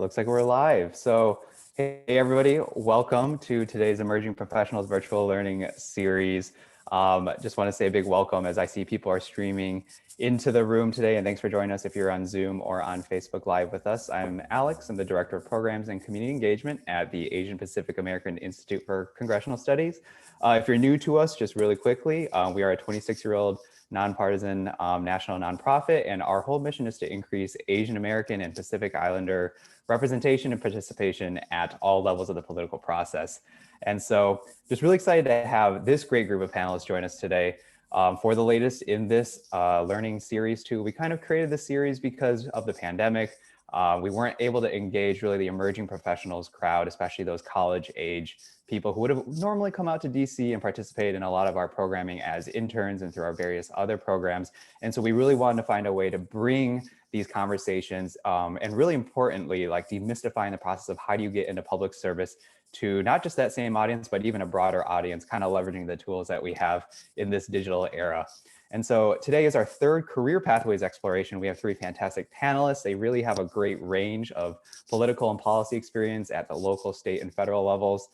Looks like we're live. So, hey everybody, welcome to today's Emerging Professionals Virtual Learning Series. Just want to say a big welcome as I see people are streaming into the room today, and thanks for joining us if you're on Zoom or on Facebook Live with us. I'm Alex, I'm the Director of Programs and Community Engagement at the Asian Pacific American Institute for Congressional Studies. If you're new to us, just really quickly, we are a 26-year-old nonpartisan national nonprofit, and our whole mission is to increase Asian American and Pacific Islander representation and participation at all levels of the political process. And so just really excited to have this great group of panelists join us today for the latest in this learning series too. We kind of created this series because of the pandemic. We weren't able to engage really the emerging professionals crowd, especially those college age people who would have normally come out to DC and participate in a lot of our programming as interns and through our various other programs. And so we really wanted to find a way to bring these conversations and really importantly, like demystifying the process of how do you get into public service to not just that same audience, but even a broader audience, kind of leveraging the tools that we have in this digital era. And so today is our third career pathways exploration. We have three fantastic panelists. They really have a great range of political and policy experience at the local, state, and federal levels.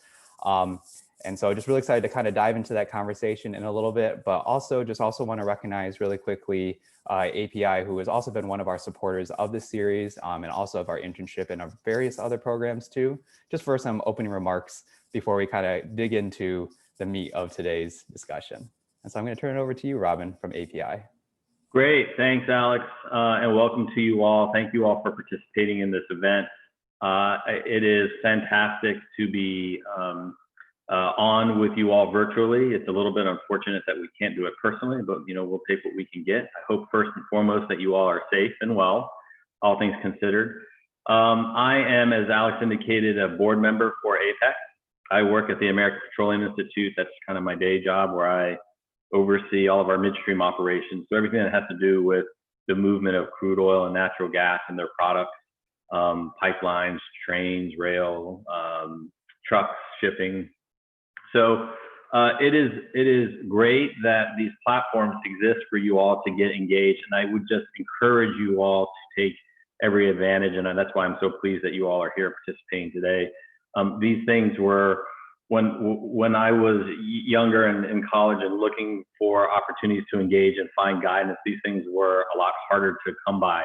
And so just really excited to kind of dive into that conversation in a little bit, but also want to recognize really quickly AAPI, who has also been one of our supporters of this series and also of our internship and our various other programs too, just for some opening remarks before we kind of dig into the meat of today's discussion. And so I'm going to turn it over to you, Robin, from AAPI. Great. Thanks, Alex. And welcome to you all. Thank you all for participating in this event. It is fantastic to be on with you all virtually. It's a little bit unfortunate that we can't do it personally, but we'll take what we can get. I hope first and foremost that you all are safe and well, all things considered. I am, as Alex indicated, a board member for APEC. I work at the American Petroleum Institute. That's kind of my day job, where I oversee all of our midstream operations. So everything that has to do with the movement of crude oil and natural gas and their products, pipelines, trains, rail, trucks, shipping. So it is great that these platforms exist for you all to get engaged. And I would just encourage you all to take every advantage. And that's why I'm so pleased that you all are here participating today. These things were, when I was younger and in college and looking for opportunities to engage and find guidance, these things were a lot harder to come by.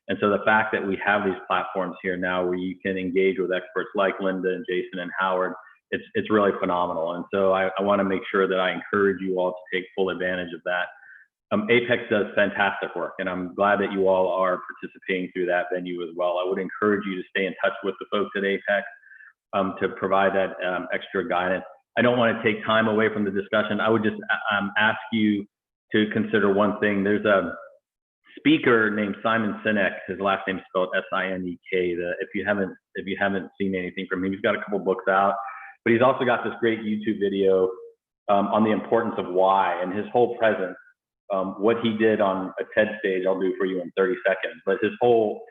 And so the fact that we have these platforms here now where you can engage with experts like Linda and Jason and Howard, it's really phenomenal. And so I want to make sure that I encourage you all to take full advantage of that. APEC does fantastic work, and I'm glad that you all are participating through that venue as well. I would encourage you to stay in touch with the folks at APEC to provide that extra guidance. I don't want to take time away from the discussion. I would just ask you to consider one thing. There's a speaker named Simon Sinek. His last name is spelled S-I-N-E-K. If you haven't seen anything from him, he's got a couple books out, but he's also got this great YouTube video on the importance of why, and his whole presence. What he did on a TED stage, I'll do for you in 30 seconds. But his whole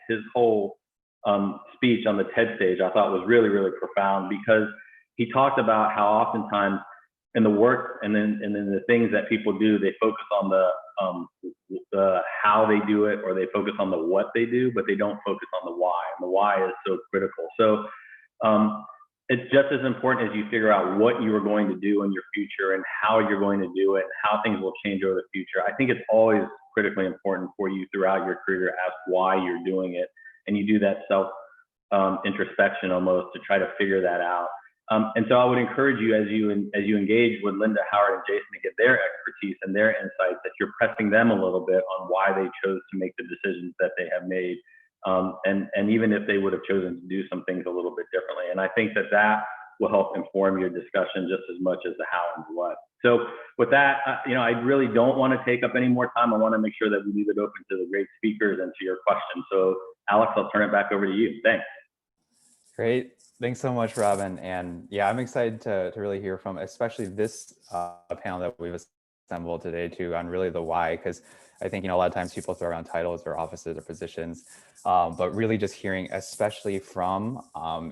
speech on the TED stage, I thought was really, really profound, because he talked about how oftentimes in the work and then the things that people do, they focus on the how they do it, or they focus on the what they do, but they don't focus on the why. And the why is so critical. So it's just as important as you figure out what you are going to do in your future and how you're going to do it, and how things will change over the future. I think it's always critically important for you throughout your career to ask why you're doing it. And you do that self introspection almost to try to figure that out. And so I would encourage you, as you engage with Linda, Howard, and Jason to get their expertise and their insights, that you're pressing them a little bit on why they chose to make the decisions that they have made. And even if they would have chosen to do some things a little bit differently. And I think that will help inform your discussion just as much as the how and the what. So with that, I really don't want to take up any more time. I want to make sure that we leave it open to the great speakers and to your questions. So Alex, I'll turn it back over to you. Thanks. Great. Thanks so much, Robin. And yeah, I'm excited to really hear from especially this panel that we've assembled today too, on really the why, because I think, a lot of times people throw around titles or offices or positions, but really just hearing, especially from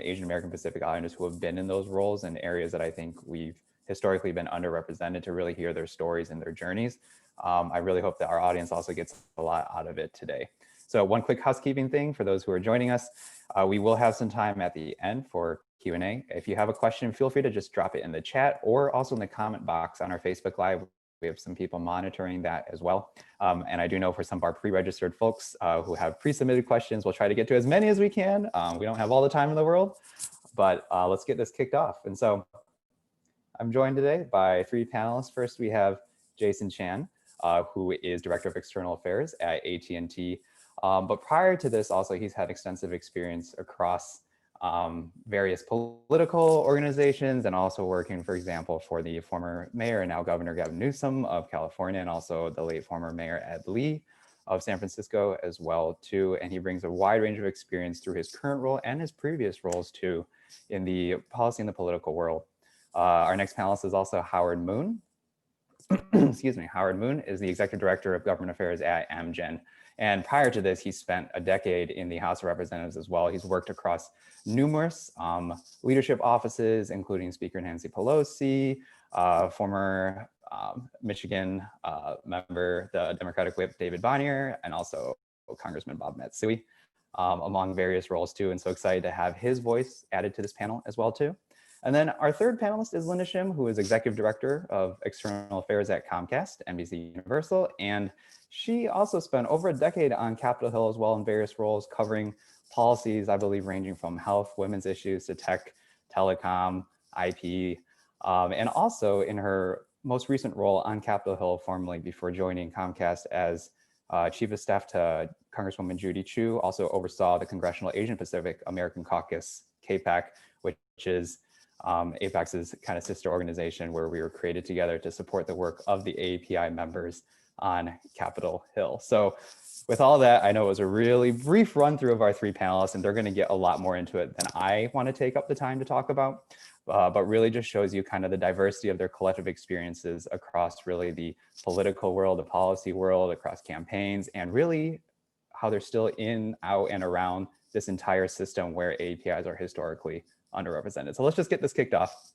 Asian American Pacific Islanders who have been in those roles in areas that I think we've historically been underrepresented, to really hear their stories and their journeys. I really hope that our audience also gets a lot out of it today. So one quick housekeeping thing for those who are joining us, we will have some time at the end for Q&A. If you have a question, feel free to just drop it in the chat or also in the comment box on our Facebook Live. We have some people monitoring that as well. And I do know for some of our pre-registered folks who have pre-submitted questions, we'll try to get to as many as we can. We don't have all the time in the world, but let's get this kicked off. And so I'm joined today by three panelists. First, we have Jason Chan, who is Director of External Affairs at AT&T. But prior to this, also, he's had extensive experience across various political organizations and also working, for example, for the former mayor and now Governor Gavin Newsom of California, and also the late former mayor Ed Lee of San Francisco as well too. And he brings a wide range of experience through his current role and his previous roles too in the policy and the political world. Our next panelist is also Howard Moon. Excuse me, Howard Moon is the Executive Director of Government Affairs at Amgen. And prior to this, he spent a decade in the House of Representatives as well. He's worked across numerous leadership offices, including Speaker Nancy Pelosi, former Michigan member, the Democratic Whip David Bonnier, and also Congressman Bob Matsui, among various roles too. And so excited to have his voice added to this panel as well too. And then our third panelist is Linda Shim, who is Executive Director of External Affairs at Comcast, NBC Universal. And she also spent over a decade on Capitol Hill as well in various roles covering policies, I believe, ranging from health, women's issues to tech, telecom, IP, and also in her most recent role on Capitol Hill, formerly before joining Comcast as Chief of Staff to Congresswoman Judy Chu, also oversaw the Congressional Asian Pacific American Caucus, CAPAC, which is APEX's kind of sister organization where we were created together to support the work of the AAPI members on Capitol Hill. So with all that, I know it was a really brief run through of our three panelists, and they're going to get a lot more into it than I want to take up the time to talk about, but really just shows you kind of the diversity of their collective experiences across really the political world, the policy world, across campaigns, and really how they're still in, out, and around this entire system where APIs are historically underrepresented. So let's just get this kicked off.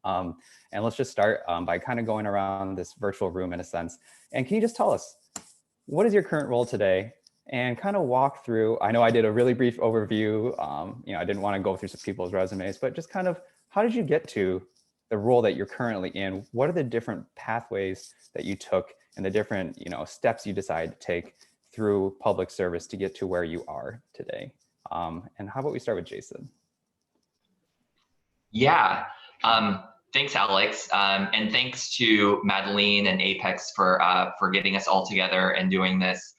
And let's just start by kind of going around this virtual room in a sense. And can you just tell us, what is your current role today? And kind of walk through, I know I did a really brief overview. I didn't want to go through some people's resumes, but just kind of, how did you get to the role that you're currently in? What are the different pathways that you took and the different, steps you decided to take through public service to get to where you are today? And how about we start with Jason? Yeah, thanks, Alex, and thanks to Madeline and Apex for getting us all together and doing this.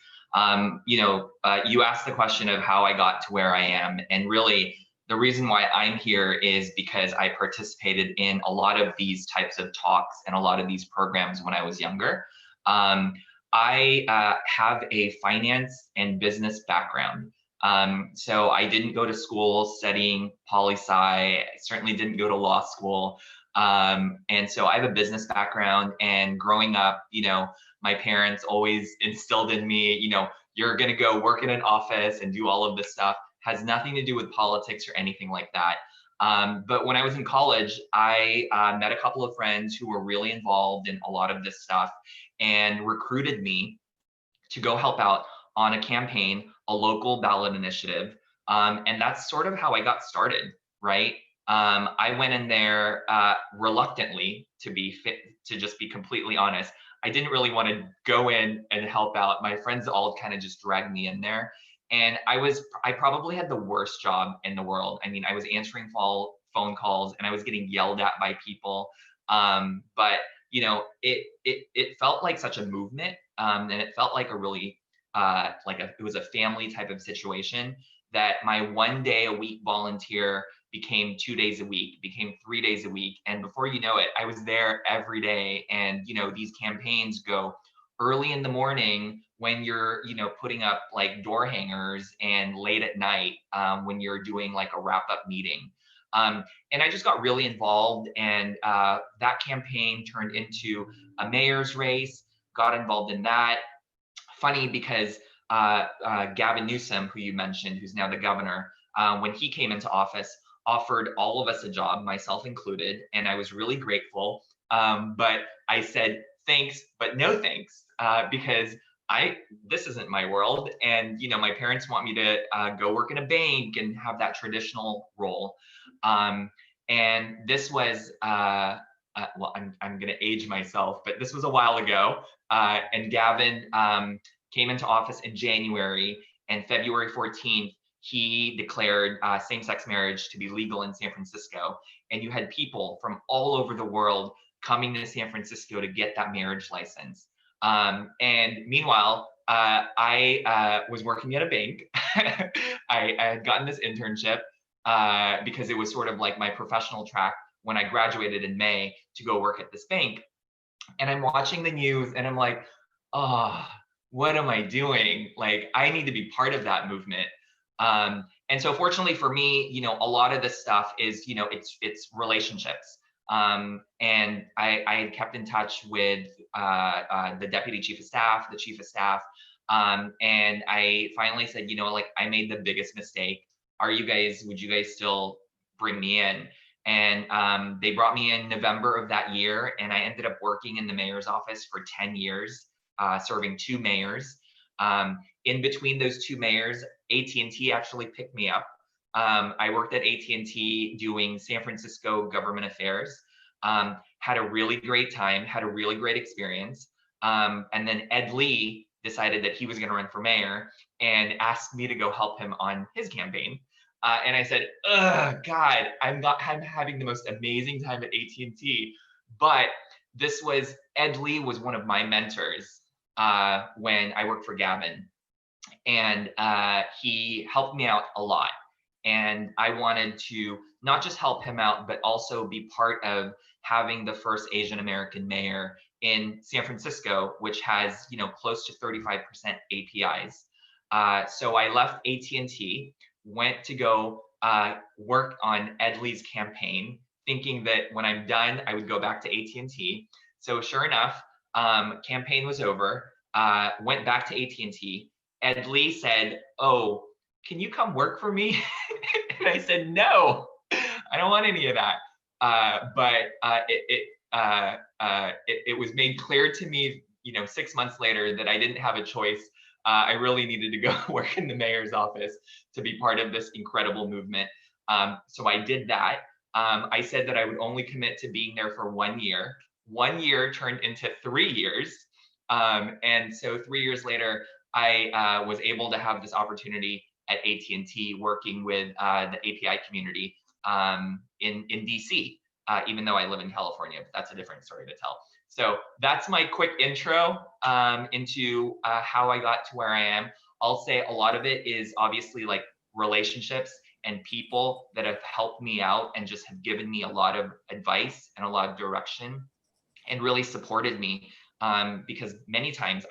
You asked the question of how I got to where I am, and really the reason why I'm here is because I participated in a lot of these types of talks and a lot of these programs when I was younger. I have a finance and business background. So I didn't go to school studying poli-sci. I certainly didn't go to law school. And so I have a business background, and growing up, my parents always instilled in me, you're going to go work in an office and do all of this stuff. Has nothing to do with politics or anything like that. But when I was in college, I met a couple of friends who were really involved in a lot of this stuff and recruited me to go help out on a campaign, a local ballot initiative. And that's sort of how I got started, right? I went in there reluctantly, to just be completely honest. I didn't really want to go in and help out. My friends all kind of just dragged me in there. And I probably had the worst job in the world. I mean, I was answering phone calls and I was getting yelled at by people. But it felt like such a movement, and it felt like a really it was a family type of situation, that my 1 day a week volunteer became 2 days a week, became 3 days a week. And before you know it, I was there every day. And, these campaigns go early in the morning when you're, putting up like door hangers, and late at night when you're doing like a wrap up meeting. And I just got really involved, and that campaign turned into a mayor's race, got involved in that. Funny because Gavin Newsom, who you mentioned, who's now the governor, when he came into office, offered all of us a job, myself included, and I was really grateful. But I said, thanks, but no thanks, because this isn't my world. And, my parents want me to go work in a bank and have that traditional role. And this was, well, I'm going to age myself, but this was a while ago. And Gavin came into office in January, and February 14th, he declared same-sex marriage to be legal in San Francisco. And you had people from all over the world coming to San Francisco to get that marriage license. And meanwhile, I was working at a bank. I had gotten this internship because it was sort of like my professional track when I graduated in May to go work at this bank. And I'm watching the news and I'm like, oh, what am I doing? Like, I need to be part of that movement. And so fortunately for me, a lot of this stuff is, it's relationships. And I had kept in touch with the deputy chief of staff, the chief of staff. And I finally said, like, I made the biggest mistake. Would you guys still bring me in? And they brought me in November of that year, and I ended up working in the mayor's office for 10 years, serving 2 mayors. In between those 2 mayors, AT&T actually picked me up. I worked at AT&T doing San Francisco government affairs, had a really great time, had a really great experience. And then Ed Lee decided that he was going to run for mayor and asked me to go help him on his campaign. And I said, "Oh God, I'm having the most amazing time at AT&T." But Ed Lee was one of my mentors when I worked for Gavin, and he helped me out a lot. And I wanted to not just help him out, but also be part of having the first Asian American mayor in San Francisco, which has close to 35% APIs. So I left AT&T, went to go work on Ed Lee's campaign, thinking that when I'm done, I would go back to AT&T. So sure enough, campaign was over, went back to AT&T. Ed Lee said, "Oh, can you come work for me?" And I said, "No, I don't want any of that." But it was made clear to me, 6 months later, that I didn't have a choice. I really needed to go work in the mayor's office to be part of this incredible movement. So I did that. I said that I would only commit to being there for 1 year. 1 year turned into 3 years. And so 3 years later, I was able to have this opportunity at AT&T working with the API community in DC, even though I live in California, but that's a different story to tell. So that's my quick intro into how I got to where I am. I'll say a lot of it is obviously like relationships and people that have helped me out and just have given me a lot of advice and a lot of direction and really supported me, because many times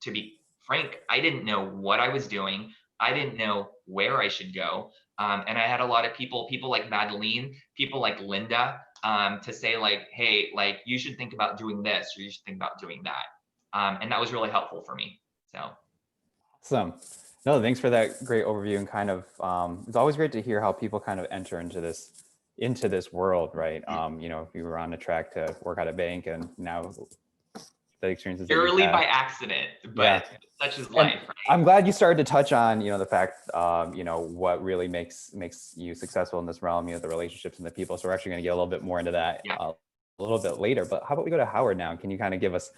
to be frank, I didn't know what I was doing. I didn't know where I should go. And I had a lot of people like Madeline, people like Linda, to say like, hey, like you should think about doing this, or you should think about doing that. And that was really helpful for me. So. Awesome. No, thanks for that great overview, and kind of, it's always great to hear how people kind of enter into this world, right? If you were on a track to work at a bank and now the experiences purely by accident, but such is life. Right? I'm glad you started to touch on, the fact, what really makes you successful in this realm, the relationships and the people. So we're actually going to get a little bit more into that a little bit later. But how about we go to Howard now? Can you kind of give us,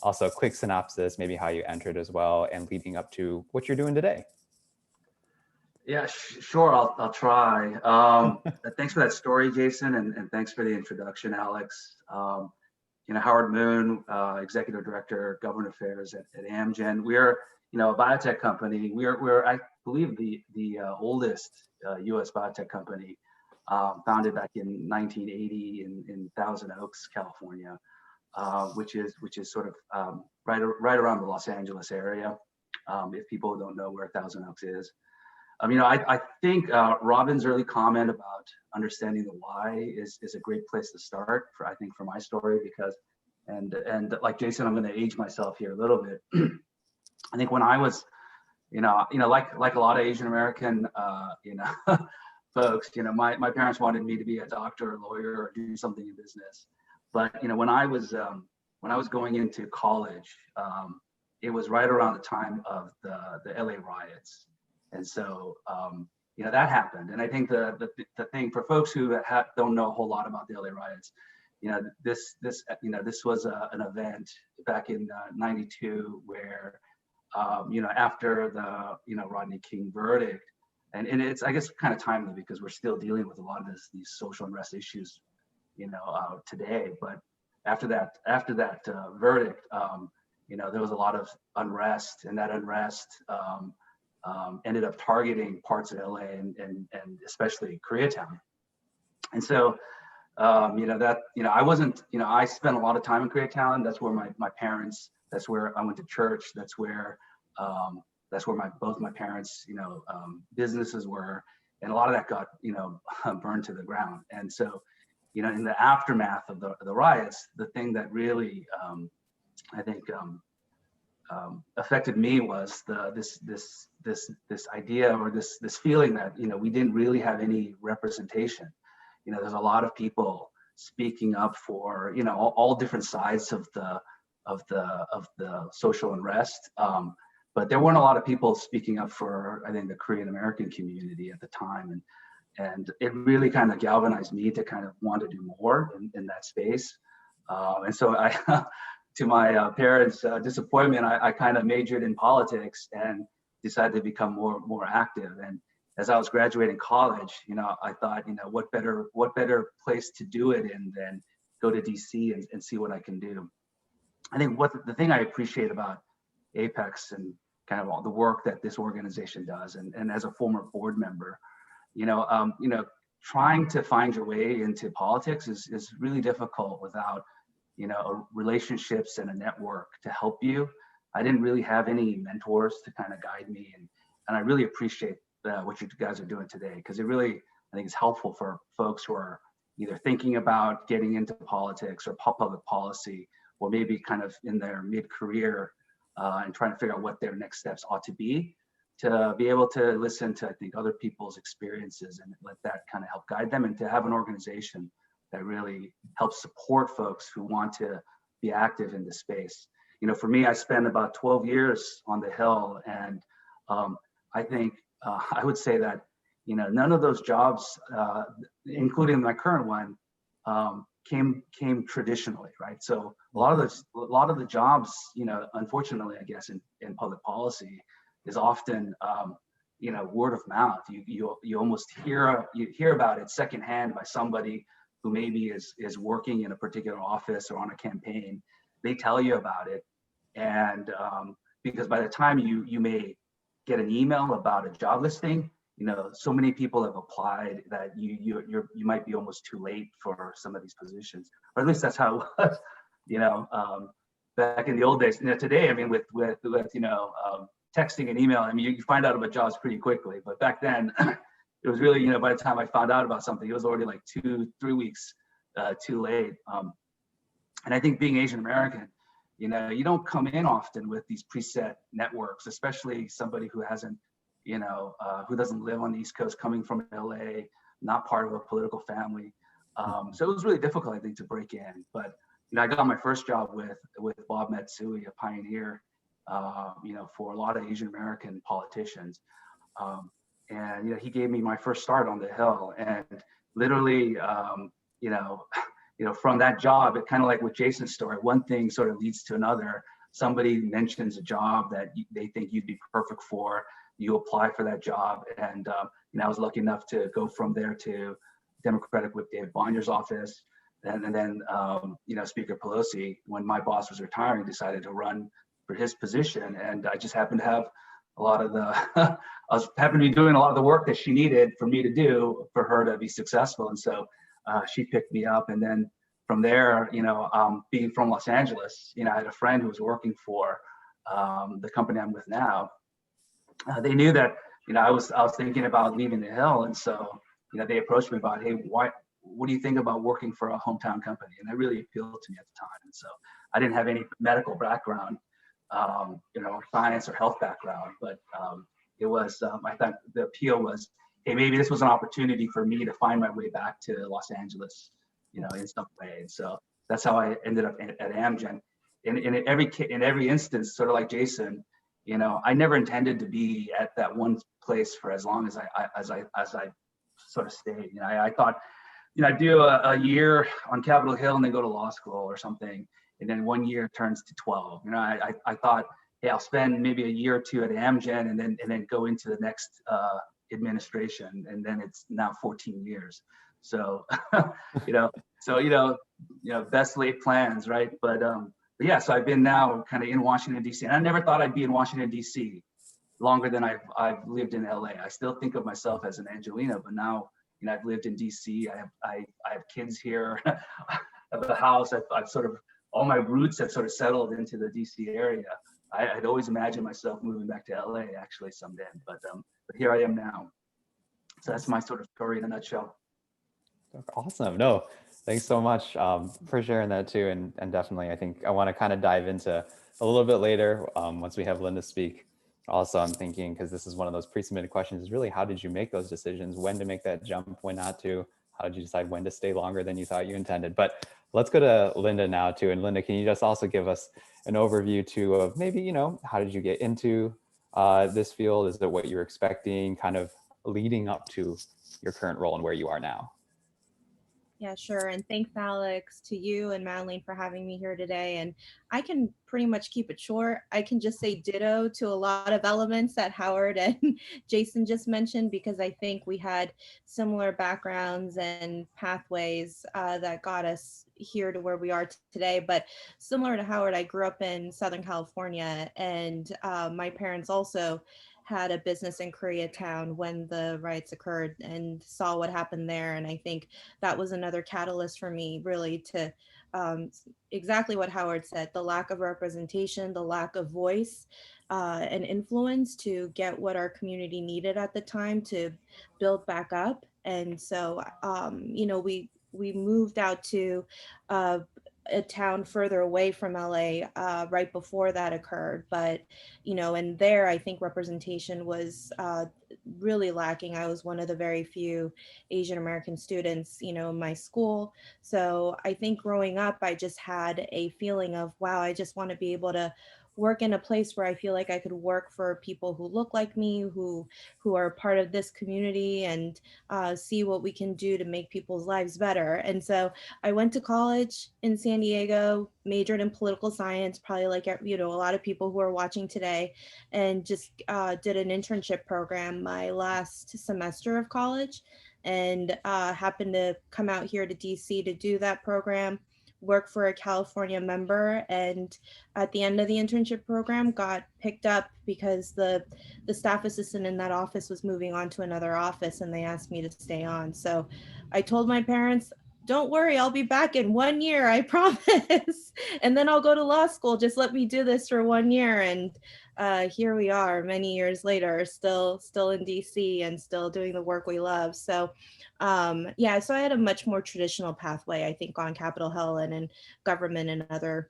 also a quick synopsis, maybe how you entered as well, and leading up to what you're doing today? Yeah, sure. I'll try. Thanks for that story, Jason, and thanks for the introduction, Alex. Howard Moon, Executive Director, Government Affairs at Amgen. We're, a biotech company. We're I believe the oldest U.S. biotech company, founded back in 1980 in Thousand Oaks, California, which is sort of right around the Los Angeles area. If people don't know where Thousand Oaks is. I think Robin's early comment about understanding the why is a great place to start for my story, because, and like Jason, I'm going to age myself here a little bit. I think when I was, like a lot of Asian American, folks, my parents wanted me to be a doctor, a lawyer, or do something in business. But when I was going into college, it was right around the time of the LA riots. And so, that happened. And I think the thing for folks who don't know a whole lot about the LA riots, this was an event back in '92 where, after the, Rodney King verdict, and it's, I guess, kind of timely because we're still dealing with a lot of these social unrest issues, today. But after that verdict, there was a lot of unrest, and that unrest ended up targeting parts of LA and especially Koreatown. And so, I wasn't, I spent a lot of time in Koreatown. That's where my parents, that's where I went to church. That's where both my parents, businesses were, and a lot of that got, burned to the ground. And so, in the aftermath of the riots, the thing that really, I think, affected me was this idea, or this feeling that, we didn't really have any representation. There's a lot of people speaking up for, all different sides of the social unrest. But there weren't a lot of people speaking up for, I think, the Korean American community at the time. And it really kind of galvanized me to kind of want to do more in that space. And so to my parents' disappointment, I kind of majored in politics and decided to become more active. And as I was graduating college, I thought, what better place to do it in than go to DC and see what I can do. I think the thing I appreciate about Apex and kind of all the work that this organization does, and as a former board member, trying to find your way into politics is really difficult without, relationships and a network to help you. I didn't really have any mentors to kind of guide me, and I really appreciate what you guys are doing today, because it really, I think, is helpful for folks who are either thinking about getting into politics or public policy, or maybe kind of in their mid-career and trying to figure out what their next steps ought to be able to listen to, I think, other people's experiences and let that kind of help guide them, and to have an organization that really helps support folks who want to be active in this space. For me, I spent about 12 years on the Hill, and I think I would say that, none of those jobs, including my current one, came traditionally, right? So a lot of the jobs, unfortunately, I guess, in public policy is often, word of mouth. You almost hear about it secondhand by somebody who maybe is working in a particular office or on a campaign. They tell you about it, and because by the time you may get an email about a job listing, so many people have applied that you might be almost too late for some of these positions, or at least that's how it was, back in the old days. Today, I mean, with texting and email, I mean, you find out about jobs pretty quickly, but back then it was really, by the time I found out about something, it was already like 2-3 weeks too late. And I think being Asian American, you don't come in often with these preset networks, especially somebody who hasn't, who doesn't live on the East Coast, coming from LA, not part of a political family. So it was really difficult, I think, to break in. But I got my first job with Bob Matsui, a pioneer, for a lot of Asian American politicians. And he gave me my first start on the Hill, and literally, from that job, it kind of like with Jason's story, one thing sort of leads to another. Somebody mentions a job that they think you'd be perfect for. You apply for that job, and I was lucky enough to go from there to Democratic Whip David Bonnier's office, and then Speaker Pelosi, when my boss was retiring, decided to run for his position, and I just happened to have a lot of I happened to be doing a lot of the work that she needed for me to do for her to be successful, and so she picked me up. And then from there, being from Los Angeles, I had a friend who was working for the company I'm with now. They knew that I was thinking about leaving the Hill, and so they approached me about, hey, what do you think about working for a hometown company? And that really appealed to me at the time. And so I didn't have any medical background, science or health background, but it was, I thought the appeal was, hey, maybe this was an opportunity for me to find my way back to Los Angeles, in some way. And so that's how I ended up at Amgen. in every instance, sort of like Jason, you know, I never intended to be at that one place for as long as I sort of stayed. You know, I thought, you know, I'd do a year on Capitol Hill and then go to law school or something, and then 1 year turns to 12. You know, I thought, hey, I'll spend maybe a year or two at Amgen and then go into the next administration, and then it's now 14 years. So, you know, best laid plans, right? But yeah, so I've been now kind of in Washington D.C. and I never thought I'd be in Washington D.C. longer than I've lived in L.A. I still think of myself as an Angelina, but now, you know, I've lived in D.C. I have kids here. I have a house. I've sort of, all my roots have sort of settled into the D.C. area. I'd always imagined myself moving back to LA actually someday, but here I am now. So that's my sort of story in a nutshell. Awesome. No, thanks so much for sharing that too. And definitely, I think I want to kind of dive into a little bit later once we have Linda speak. Also, I'm thinking, because this is one of those pre-submitted questions, is really how did you make those decisions? When to make that jump, when not to? How did you decide when to stay longer than you thought you intended? But let's go to Linda now too. And Linda, can you just also give us an overview too of maybe, you know, how did you get into this field? Is it what you're expecting, kind of leading up to your current role and where you are now? Yeah, sure. And thanks, Alex, to you and Madeline for having me here today. And I can pretty much keep it short. I can just say ditto to a lot of elements that Howard and Jason just mentioned, because I think we had similar backgrounds and pathways that got us here to where we are today. But similar to Howard, I grew up in Southern California, and my parents also had a business in Koreatown when the riots occurred and saw what happened there. And I think that was another catalyst for me, really, to exactly what Howard said, the lack of representation, the lack of voice and influence to get what our community needed at the time to build back up. And so, you know, we moved out to a town further away from LA right before that occurred. But, you know, and there I think representation was really lacking. I was one of the very few Asian American students, you know, in my school. So I think growing up, I just had a feeling of, wow, I just want to be able to work in a place where I feel like I could work for people who look like me, who are part of this community, and see what we can do to make people's lives better. And so I went to college in San Diego, majored in political science, probably like, you know, a lot of people who are watching today, and just did an internship program my last semester of college, and happened to come out here to DC to do that program, work for a California member, and at the end of the internship program got picked up because the staff assistant in that office was moving on to another office, and they asked me to stay on. So I told my parents, don't worry, I'll be back in 1 year, I promise. And then I'll go to law school. Just let me do this for 1 year. And here we are many years later, still in DC and still doing the work we love. So yeah, so I had a much more traditional pathway, I think, on Capitol Hill and in government and other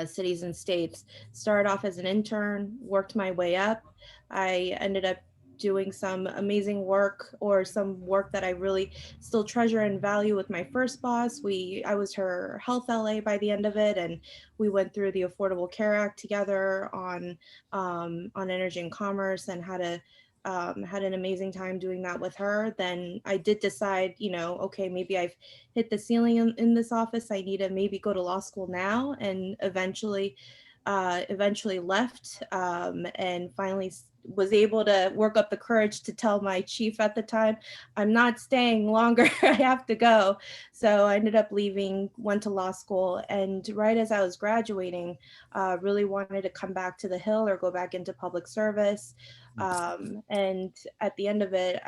cities and states. Started off as an intern, worked my way up. I ended up doing some amazing work, or some work that I really still treasure and value, with my first boss. I was her health LA by the end of it, and we went through the Affordable Care Act together on energy and commerce, and had an amazing time doing that with her. Then I did decide, you know, okay, maybe I've hit the ceiling in this office. I need to maybe go to law school now, and eventually left, and finally was able to work up the courage to tell my chief at the time, I'm not staying longer, I have to go. So I ended up leaving, went to law school, and right as I was graduating, really wanted to come back to the Hill or go back into public service. And at the end of it,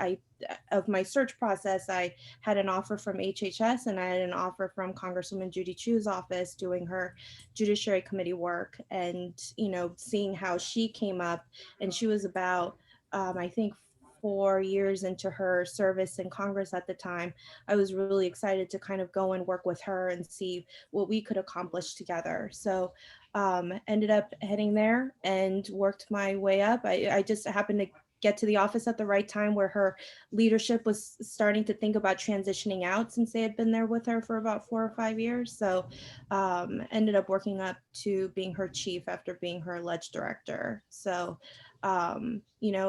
of my search process, I had an offer from HHS, and I had an offer from Congresswoman Judy Chu's office doing her Judiciary Committee work, and, you know, seeing how she came up, and she was about, I think, 4 years into her service in Congress at the time. I was really excited to kind of go and work with her and see what we could accomplish together. So ended up heading there and worked my way up. I just happened to get to the office at the right time where her leadership was starting to think about transitioning out, since they had been there with her for about 4 or 5 years. So ended up working up to being her chief after being her alleged director. So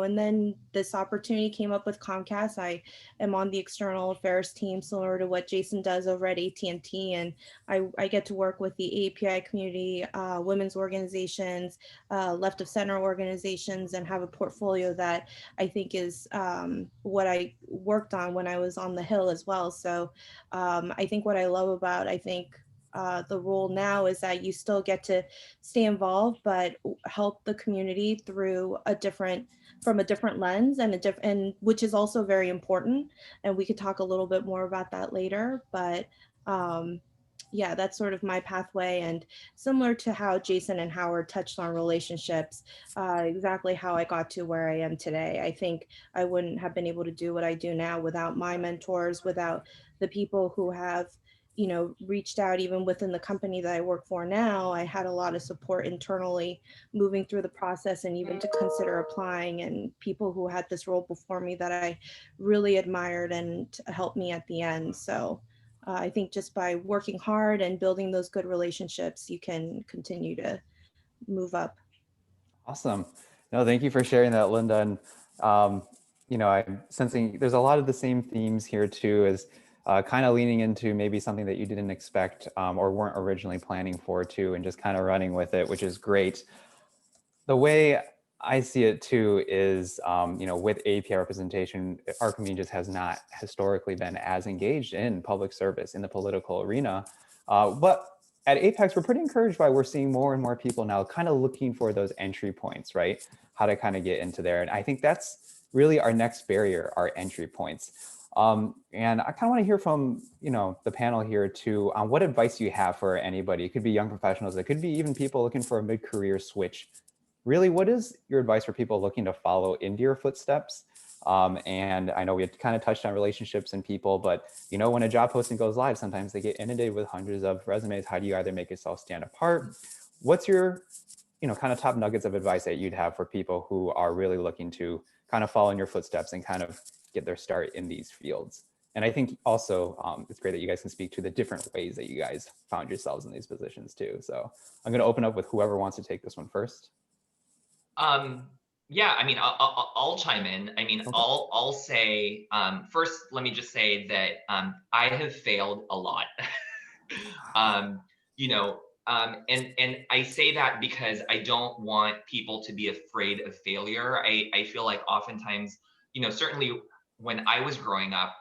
and then this opportunity came up with Comcast. I am on the external affairs team, similar to what Jason does over at AT&T, and I get to work with the AAPI community, women's organizations, left of center organizations, and have a portfolio that I think is what I worked on when I was on the Hill as well. So I think what I love about, the role now is that you still get to stay involved, but help the community through from a different lens, and which is also very important. And we could talk a little bit more about that later, but yeah, that's sort of my pathway, and similar to how Jason and Howard touched on relationships, exactly how I got to where I am today. I think I wouldn't have been able to do what I do now without my mentors, without the people who have reached out. Even within the company that I work for now, I had a lot of support internally moving through the process, and even to consider applying, and people who had this role before me that I really admired and helped me at the end. So I think just by working hard and building those good relationships, you can continue to move up. Awesome. No, thank you for sharing that, Linda. And, I'm sensing there's a lot of the same themes here too, as kind of leaning into maybe something that you didn't expect or weren't originally planning for too, and just kind of running with it, which is great. The way I see it too is, with API representation, our community just has not historically been as engaged in public service in the political arena. But at Apex, we're pretty encouraged by we're seeing more and more people now kind of looking for those entry points, right? How to kind of get into there. And I think that's really our next barrier, our entry points. And I kind of want to hear from, the panel here too, on what advice you have for anybody. It could be young professionals, it could be even people looking for a mid-career switch. Really, what is your advice for people looking to follow into your footsteps? And I know we had kind of touched on relationships and people, but when a job posting goes live, sometimes they get inundated with hundreds of resumes. How do you either make yourself stand apart? What's your, kind of top nuggets of advice that you'd have for people who are really looking to kind of follow in your footsteps and kind of get their start in these fields? And I think also it's great that you guys can speak to the different ways that you guys found yourselves in these positions too. So I'm going to open up with whoever wants to take this one first. Yeah, I mean, I'll chime in. I mean, Okay. I'll say, first, let me just say that I have failed a lot. And I say that because I don't want people to be afraid of failure. I feel like oftentimes, certainly when I was growing up,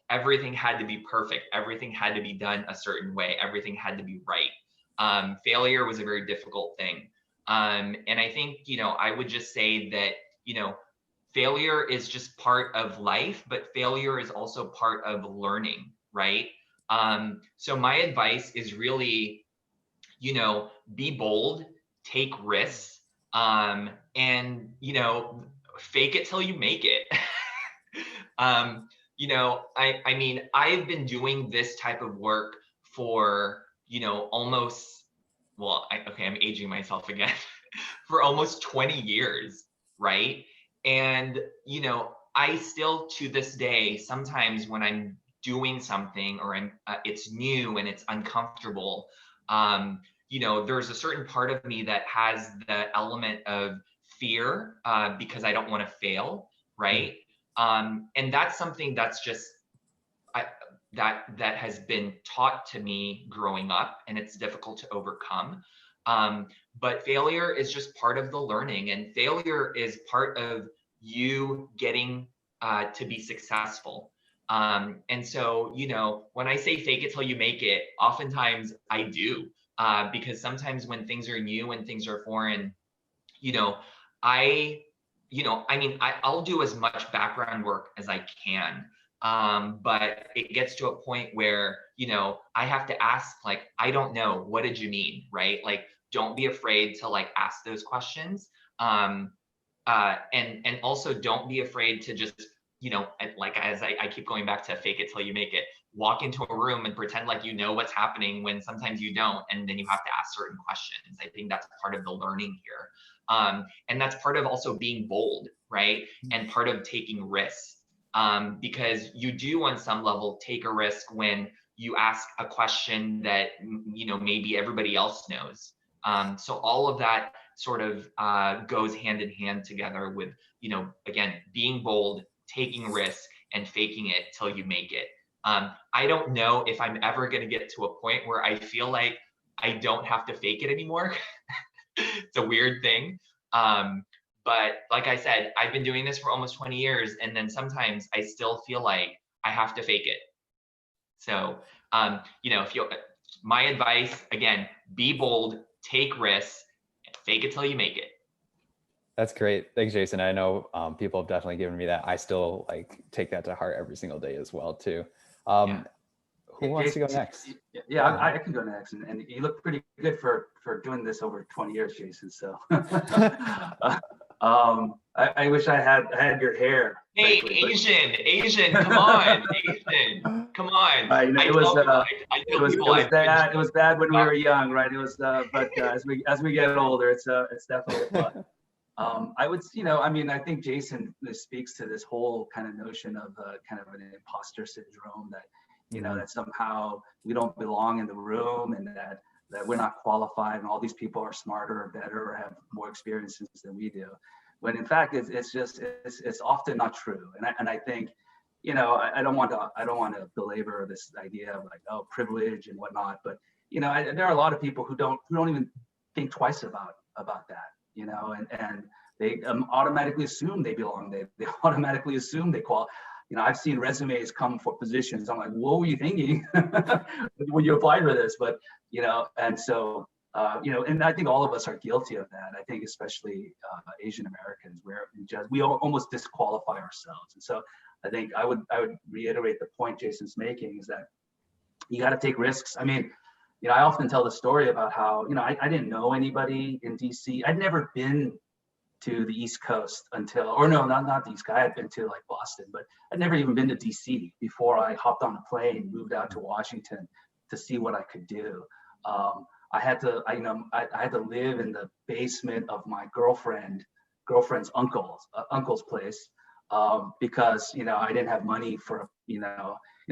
everything had to be perfect. Everything had to be done a certain way. Everything had to be right. Failure was a very difficult thing. And I think, I would just say that, failure is just part of life, but failure is also part of learning, right? So my advice is really, be bold, take risks, and, fake it till you make it. I mean, I've been doing this type of work for, almost, well, I'm aging myself again, for almost 20 years, right? And, I still, to this day, sometimes when I'm doing something or it's new and it's uncomfortable, there's a certain part of me that has the element of fear because I don't want to fail, right? And that's something that's just, that has been taught to me growing up, and it's difficult to overcome. But failure is just part of the learning, and failure is part of you getting to be successful. And so, when I say fake it till you make it, oftentimes I do, because sometimes when things are new and things are foreign, I'll do as much background work as I can. But it gets to a point where, I have to ask, like, I don't know, what did you mean, right? Like, don't be afraid to ask those questions. And also don't be afraid to just, as I keep going back to fake it till you make it, walk into a room and pretend like you know what's happening when sometimes you don't, and then you have to ask certain questions. I think that's part of the learning here. And that's part of also being bold, right? And part of taking risks, because you do on some level take a risk when you ask a question that, maybe everybody else knows. So all of that sort of goes hand in hand together with, again, being bold, taking risks, and faking it till you make it. I don't know if I'm ever going to get to a point where I feel like I don't have to fake it anymore. It's a weird thing. But like I said, I've been doing this for almost 20 years, and then sometimes I still feel like I have to fake it. So, my advice, again, be bold, take risks, fake it till you make it. That's great. Thanks, Jason. I know people have definitely given me that. I still take that to heart every single day as well too. Yeah. Who wants to go next? Yeah, I can go next. And you look pretty good for doing this over 20 years, Jason. So I wish I had your hair. Hey, Asian, come on, Asian, come on. It was bad when we were young, right? It was, but as we get older, it's definitely fun. I think Jason speaks to this whole kind of notion of kind of an imposter syndrome that, that somehow we don't belong in the room, and that we're not qualified, and all these people are smarter or better or have more experiences than we do. When in fact, it's often not true. And I think, I don't want to belabor this idea of privilege and whatnot, but there are a lot of people who don't even think twice about that, and they automatically assume they belong. They automatically assume they qualify. I've seen resumes come for positions. I'm like, what were you thinking when you applied for this? But, and so, and I think all of us are guilty of that. I think especially Asian Americans, where we almost disqualify ourselves. And so I think I would reiterate the point Jason's making, is that you got to take risks. I mean, I often tell the story about how, I didn't know anybody in DC. I'd never been to the East Coast until, or no, not the East Coast. I had been to Boston, but I'd never even been to DC before I hopped on a plane, moved out to Washington to see what I could do. I had to live in the basement of my girlfriend's uncle's place, because I didn't have money for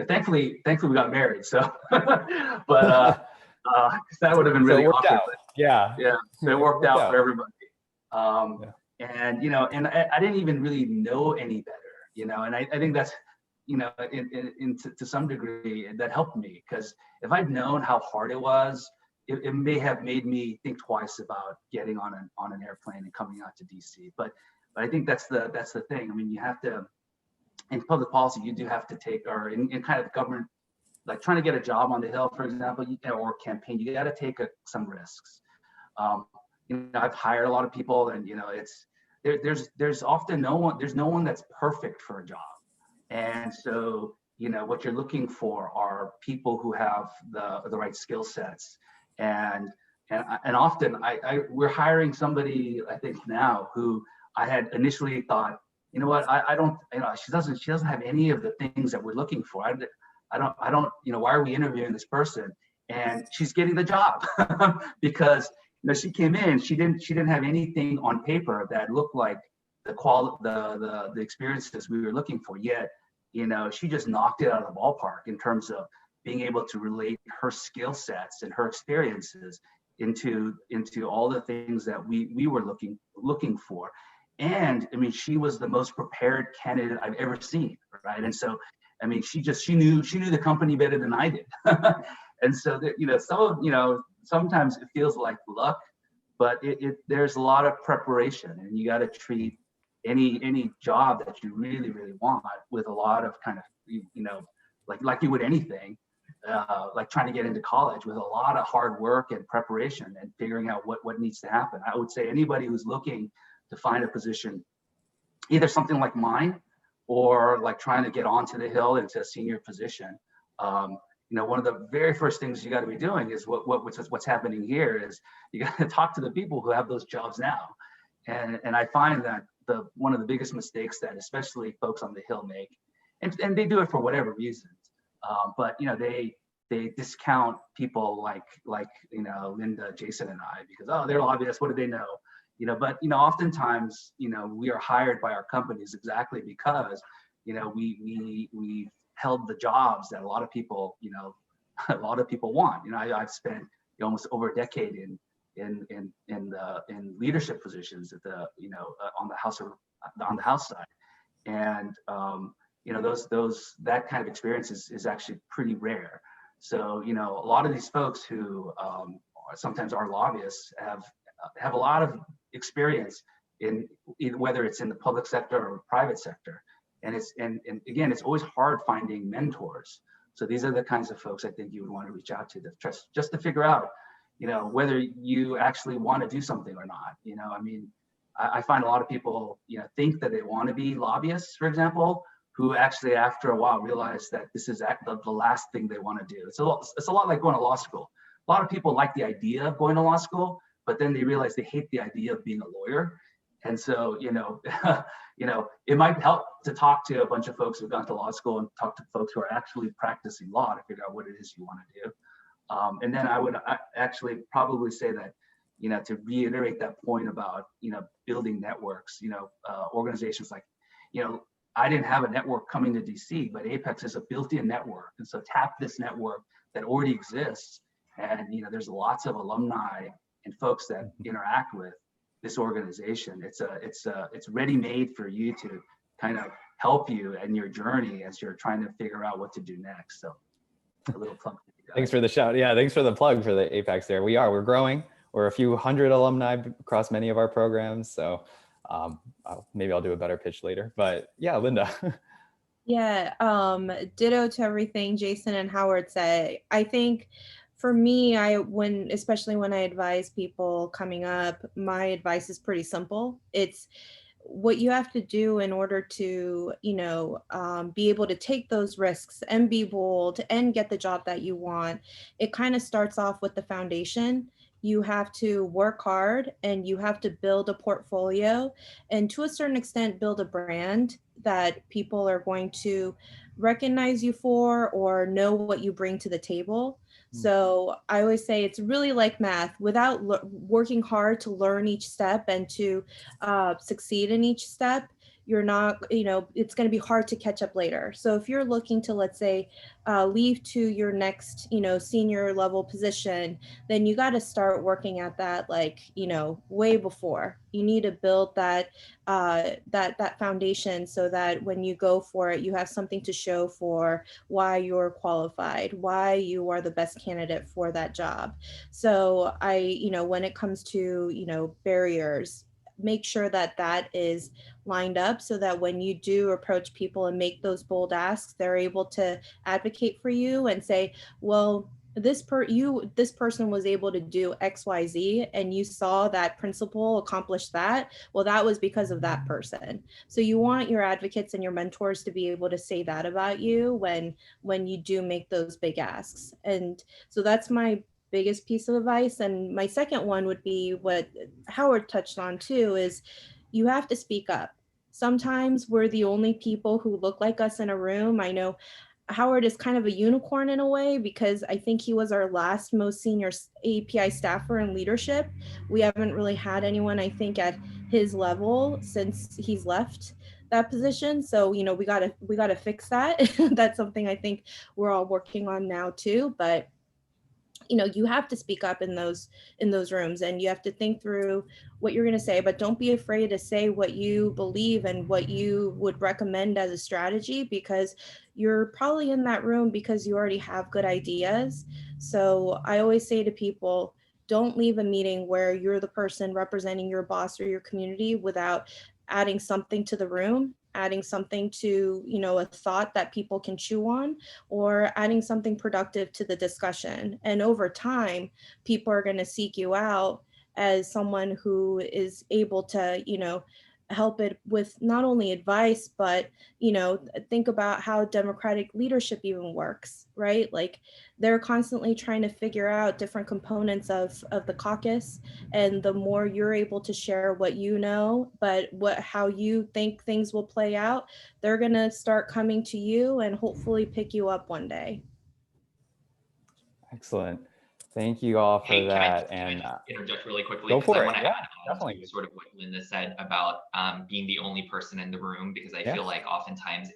thankfully we got married, so but that would have been really awkward. Yeah, so it worked out for everybody. And and I didn't even really know any better, and I think that's to some degree that helped me, because if I'd known how hard it was, it may have made me think twice about getting on an airplane and coming out to DC. But I think that's the thing. I mean, you have to, in public policy, you do have to take, or in kind of government, like trying to get a job on the Hill, for example, or campaign, you got to take some risks. I've hired a lot of people, and there's often no one that's perfect for a job, and so what you're looking for are people who have the right skill sets, and often we're hiring somebody, I think now, who I had initially thought, I don't, she doesn't have any of the things that we're looking for. I don't, why are we interviewing this person? And she's getting the job because she came in, she didn't have anything on paper that looked like the experiences we were looking for. Yet, she just knocked it out of the ballpark in terms of being able to relate her skill sets and her experiences into all the things that we were looking for. And I mean, she was the most prepared candidate I've ever seen, right? And so, I mean, she knew the company better than I did. And so that, sometimes it feels like luck, but there's a lot of preparation, and you got to treat any job that you really, really want with a lot of kind of, like you would anything, like trying to get into college, with a lot of hard work and preparation and figuring out what needs to happen. I would say anybody who's looking to find a position, either something like mine, or like trying to get onto the Hill into a senior position, one of the very first things you got to be doing is what's happening here is you got to talk to the people who have those jobs now. And I find that one of the biggest mistakes that especially folks on the Hill make, and they do it for whatever reasons, but they discount people like Linda, Jason, and I, because they're lobbyists. What do they know? But oftentimes, we are hired by our companies exactly because, we held the jobs that a lot of people, a lot of people want. I've spent almost over a decade in leadership positions at the, on the house side, and that kind of experience is actually pretty rare. So a lot of these folks who sometimes are lobbyists have a lot of experience in whether it's in the public sector or private sector, and again, it's always hard finding mentors. So these are the kinds of folks I think you would want to reach out to just to figure out whether you actually want to do something or not. I find a lot of people think that they want to be lobbyists, for example, who actually after a while realize that this is the last thing they want to do. It's a lot like going to law school. A lot of people like the idea of going to law school, but then they realize they hate the idea of being a lawyer. And so, it might help to talk to a bunch of folks who've gone to law school and talk to folks who are actually practicing law to figure out what it is you want to do. And then I would actually probably say that, to reiterate that point about, building networks, organizations like, I didn't have a network coming to DC, but Apex is a built-in network. And so tap this network that already exists. And, there's lots of alumni and folks that interact with this organization. It's ready-made for you to kind of help you in your journey as you're trying to figure out what to do next. So a little plug. Thanks for the shout. Yeah, thanks for the plug for the Apex there. We're growing. We're a few hundred alumni across many of our programs. So maybe I'll do a better pitch later. But yeah, Linda. Yeah, ditto to everything Jason and Howard said. I think for me, especially when I advise people coming up, my advice is pretty simple. It's what you have to do in order to, be able to take those risks and be bold and get the job that you want. It kind of starts off with the foundation. You have to work hard and you have to build a portfolio and to a certain extent build a brand that people are going to recognize you for or know what you bring to the table. So I always say it's really like math. Without working hard to learn each step and to succeed in each step, you're not, it's going to be hard to catch up later. So if you're looking to, let's say, leave to your next, senior level position, then you got to start working at that, way before. You need to build that that foundation so that when you go for it, you have something to show for why you're qualified, why you are the best candidate for that job. So when it comes to, barriers, make sure that that is lined up so that when you do approach people and make those bold asks, they're able to advocate for you and say, well, this person was able to do XYZ and you saw that principal accomplish that. Well, that was because of that person. So you want your advocates and your mentors to be able to say that about you when you do make those big asks. And so that's my biggest piece of advice. And my second one would be what Howard touched on too, is you have to speak up. Sometimes we're the only people who look like us in a room. I know Howard is kind of a unicorn in a way because I think he was our last most senior AAPI staffer in leadership. We haven't really had anyone, I think, at his level since he's left that position. So, we gotta fix that. That's something I think we're all working on now too. But you have to speak up in those rooms and you have to think through what you're going to say, but don't be afraid to say what you believe and what you would recommend as a strategy, because you're probably in that room because you already have good ideas. So I always say to people, don't leave a meeting where you're the person representing your boss or your community without adding something to the room, adding something to, a thought that people can chew on, or adding something productive to the discussion. And over time, people are going to seek you out as someone who is able to, help it with not only advice, but, think about how democratic leadership even works, right? Like they're constantly trying to figure out different components of the caucus. And the more you're able to share what you know, but how you think things will play out, they're going to start coming to you and hopefully pick you up one day. Excellent. Thank you all for Hey, that. can I interject really quickly? Go Because for I it. want to Yeah, add on definitely. to sort of what Linda said about being the only person in the room, because I feel like oftentimes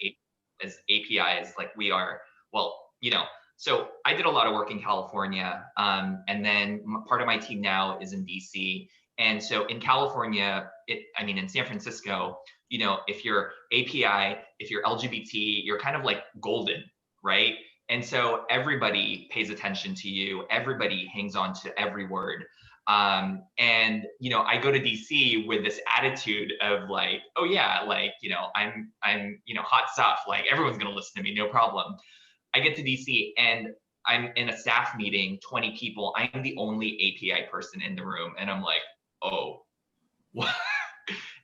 as APIs, like we are, well, you know, so I did a lot of work in California, and then part of my team now is in DC. And so in California, I mean, in San Francisco, you know, if you're API, if you're LGBT, you're kind of like golden, right? And so everybody pays attention to you. Everybody hangs on to every word. And, you know, I go to DC with this attitude of like, oh yeah, like, you know, I'm, you know, hot stuff. Like everyone's going to listen to me, no problem. I get to DC and I'm in a staff meeting, 20 people. I'm the only API person in the room. And I'm like, oh, what?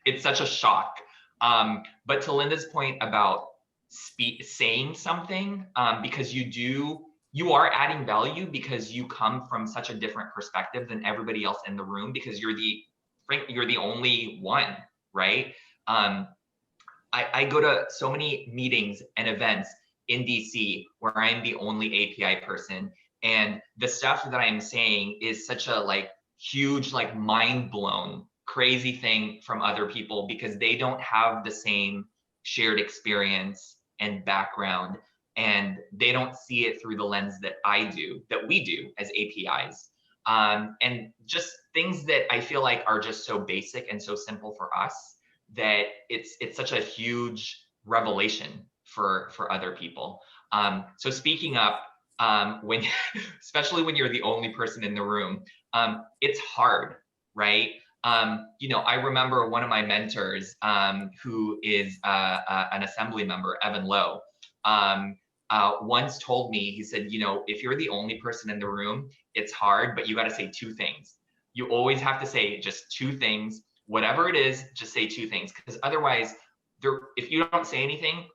It's such a shock. But to Linda's point about saying something, because you are adding value because you come from such a different perspective than everybody else in the room, because you're the only one, right? I go to so many meetings and events in DC where I'm the only API person, and the stuff that I'm saying is such a like huge, like mind blown, crazy thing from other people because they don't have the same shared experience and background, and they don't see it through the lens that we do as APIs. And just things that I feel like are just so basic and so simple for us that it's such a huge revelation for other people. So speaking up, when especially when you're the only person in the room, it's hard, right? You know, I remember one of my mentors, who is an assembly member, Evan Lowe, once told me, he said, you know, if you're the only person in the room, it's hard, but you got to say two things. You always have to say just two things. Whatever it is, just say two things, because otherwise, if you don't say anything,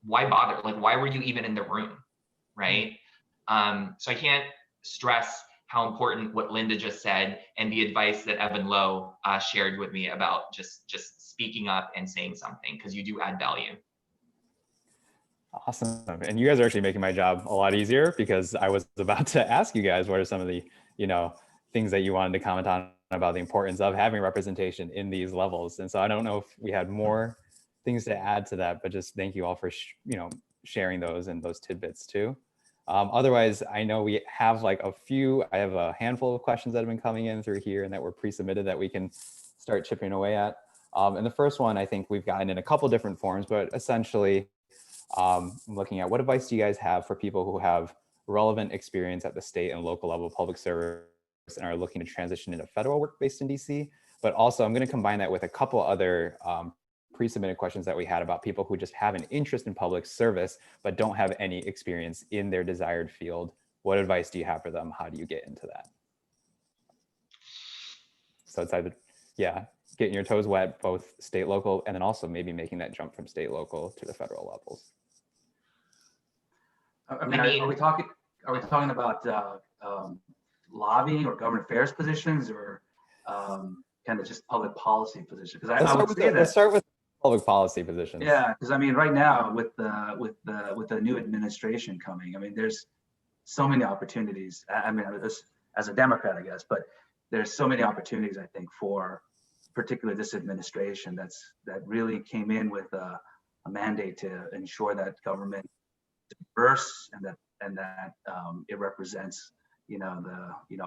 why bother? Like, why were you even in the room, right? So I can't stress how important what Linda just said and the advice that Evan Lowe shared with me about just speaking up and saying something, because you do add value. Awesome. And you guys are actually making my job a lot easier, because I was about to ask you guys what are some of the, you know, things that you wanted to comment on about the importance of having representation in these levels. And so I don't know if we had more things to add to that, but just thank you all for, you know, sharing those and those tidbits too. Otherwise, I know we have like I have a handful of questions that have been coming in through here and that were pre-submitted that we can start chipping away at. And the first one, I think we've gotten in a couple different forms, but essentially, looking at what advice do you guys have for people who have relevant experience at the state and local level public service and are looking to transition into federal work based in DC? But also I'm going to combine that with a couple other pre-submitted questions that we had about people who just have an interest in public service, but don't have any experience in their desired field. What advice do you have for them? How do you get into that? So it's either, yeah, getting your toes wet, both state, local, and then also maybe making that jump from state, local to the federal levels. I mean, are we talking about lobbying or government affairs positions, or kind of just public policy positions? Because I would say let's start with public policy positions. Yeah, because I mean, right now with the new administration coming, I mean, there's so many opportunities. I mean, as a Democrat, I guess, but there's so many opportunities, I think, for particularly this administration that really came in with a mandate to ensure that government is diverse and that it represents, you know,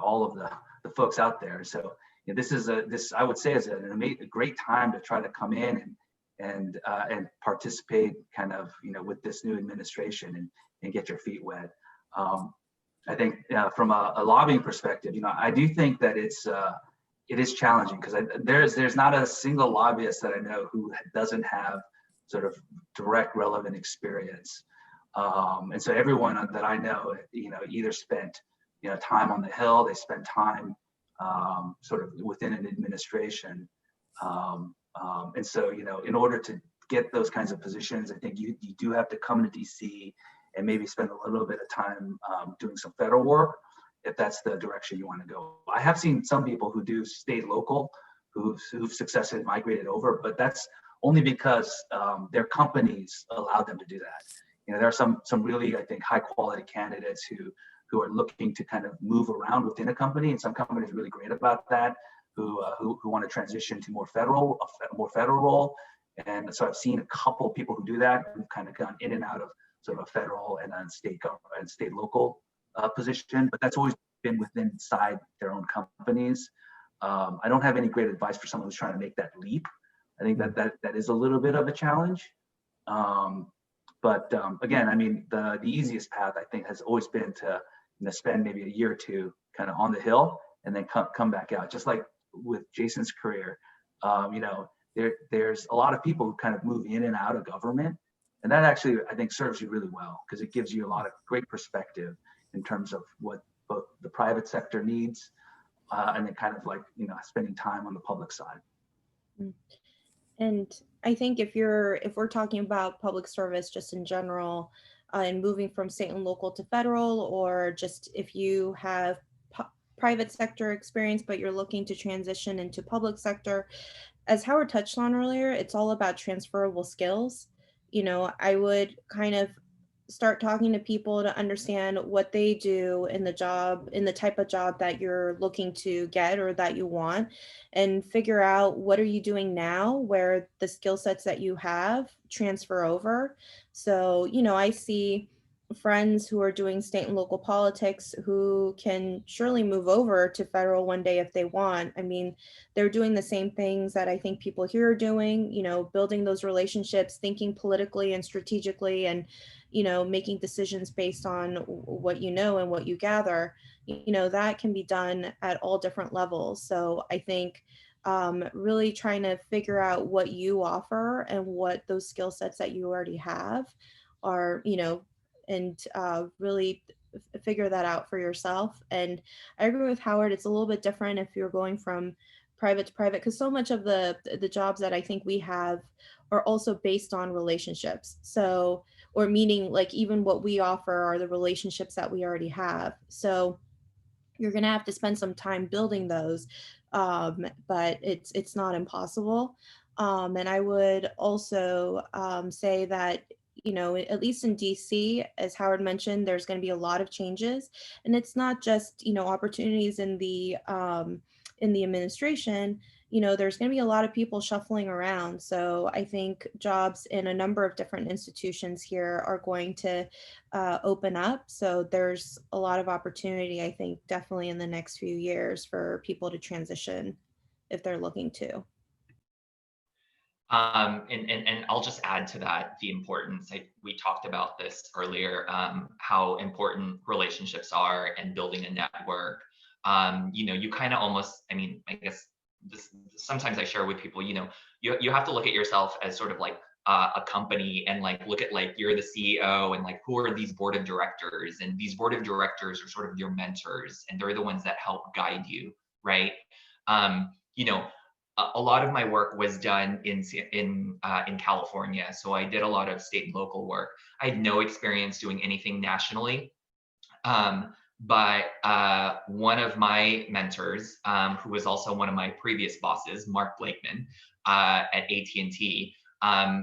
all of the folks out there. So you know, this I would say is a great time to try to come in and participate kind of, you know, with this new administration and get your feet wet. I think from a lobbying perspective, you know, I do think that it is challenging, because there's not a single lobbyist that I know who doesn't have sort of direct relevant experience. And so everyone that I know, you know, either spent, you know, time on the Hill, they spent time sort of within an administration. And so, you know, in order to get those kinds of positions, I think you do have to come to DC and maybe spend a little bit of time doing some federal work, if that's the direction you want to go. I have seen some people who do state local who've successfully migrated over, but that's only because their companies allow them to do that. You know, there are some really, I think, high quality candidates who are looking to kind of move around within a company, and some companies are really great about that, who want to transition to a more federal role. And so I've seen a couple of people who do that, who've kind of gone in and out of sort of a federal and then state government and state local position, but that's always been within inside their own companies. I don't have any great advice for someone who's trying to make that leap. I think that is a little bit of a challenge. But again, I mean, the easiest path I think has always been to spend maybe a year or two kind of on the Hill and then come back out. Just like with Jason's career, there's a lot of people who kind of move in and out of government, and that actually I think serves you really well because it gives you a lot of great perspective in terms of what both the private sector needs and then kind of like spending time on the public side. And I think if we're talking about public service just in general, and moving from state and local to federal, or just if you have private sector experience but you're looking to transition into public sector, as Howard touched on earlier, it's all about transferable skills. I would kind of start talking to people to understand what they do in the job, in the type of job that you're looking to get or that you want, and figure out what are you doing now where the skill sets that you have transfer over. So, I see friends who are doing state and local politics who can surely move over to federal one day if they want. I mean, they're doing the same things that I think people here are doing, building those relationships, thinking politically and strategically, and making decisions based on what you know and what you gather. That can be done at all different levels. So I think really trying to figure out what you offer and what those skill sets that you already have are, and really figure that out for yourself. And I agree with Howard, it's a little bit different if you're going from private to private, because so much of the jobs that I think we have are also based on relationships. So, or meaning like even what we offer are the relationships that we already have. So you're going to have to spend some time building those, but it's not impossible. And I would also say that, at least in DC, as Howard mentioned, there's going to be a lot of changes, and it's not just, opportunities in the administration. There's going to be a lot of people shuffling around. So I think jobs in a number of different institutions here are going to open up. So there's a lot of opportunity, I think, definitely in the next few years for people to transition if they're looking to. And I'll just add to that the importance. We talked about this earlier, how important relationships are and building a network. You kind of almost, I guess sometimes I share with people, you have to look at yourself as sort of like a company and like look at like you're the CEO and like who are these board of directors, and these board of directors are sort of your mentors and they're the ones that help guide you, right? A lot of my work was done in California, so I did a lot of state and local work. I had no experience doing anything nationally, but one of my mentors, who was also one of my previous bosses, Mark Blakeman, at AT&T.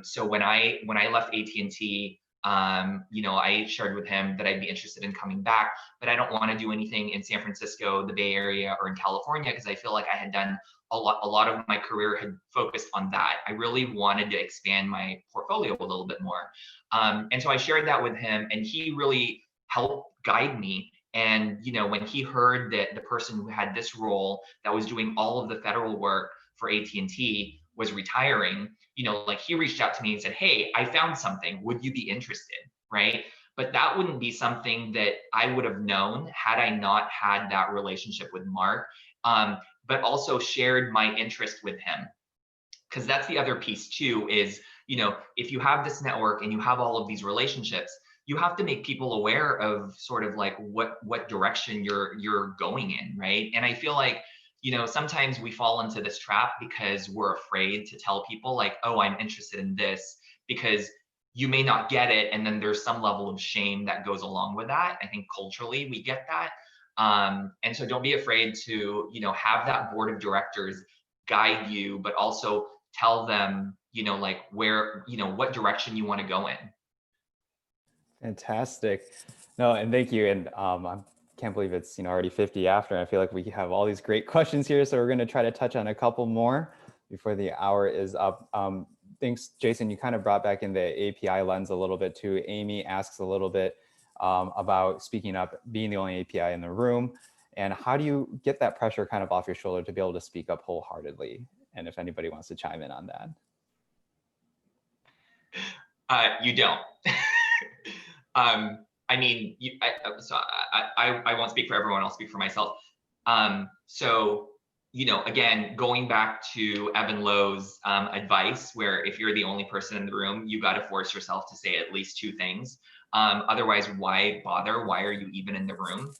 So when I left AT&T, I shared with him that I'd be interested in coming back, but I don't want to do anything in San Francisco, the Bay Area, or in California, because I feel like I had done a lot of my career had focused on that. I really wanted to expand my portfolio a little bit more. And so I shared that with him, and he really helped guide me. And, when he heard that the person who had this role that was doing all of the federal work for AT&T was retiring, like he reached out to me and said, "Hey, I found something. Would you be interested?" Right? But that wouldn't be something that I would have known had I not had that relationship with Mark, but also shared my interest with him. Because that's the other piece too, is, if you have this network and you have all of these relationships, you have to make people aware of sort of like what direction you're going in, right? And I feel like, sometimes we fall into this trap because we're afraid to tell people like, "Oh, I'm interested in this," because you may not get it, and then there's some level of shame that goes along with that. I think culturally we get that. And so don't be afraid to, have that board of directors guide you, but also tell them, like where, what direction you want to go in. Fantastic. No, and thank you. And I'm can't believe it's already 50 after. I feel like we have all these great questions here, so we're going to try to touch on a couple more before the hour is up. Thanks, Jason. You kind of brought back in the API lens a little bit too. Amy asks a little bit about speaking up, being the only API in the room, and how do you get that pressure kind of off your shoulder to be able to speak up wholeheartedly? And if anybody wants to chime in on that. You don't. I mean, I won't speak for everyone. I'll speak for myself. So, again, going back to Evan Lowe's advice, where if you're the only person in the room, you got to force yourself to say at least 2 things. Otherwise, why bother? Why are you even in the room?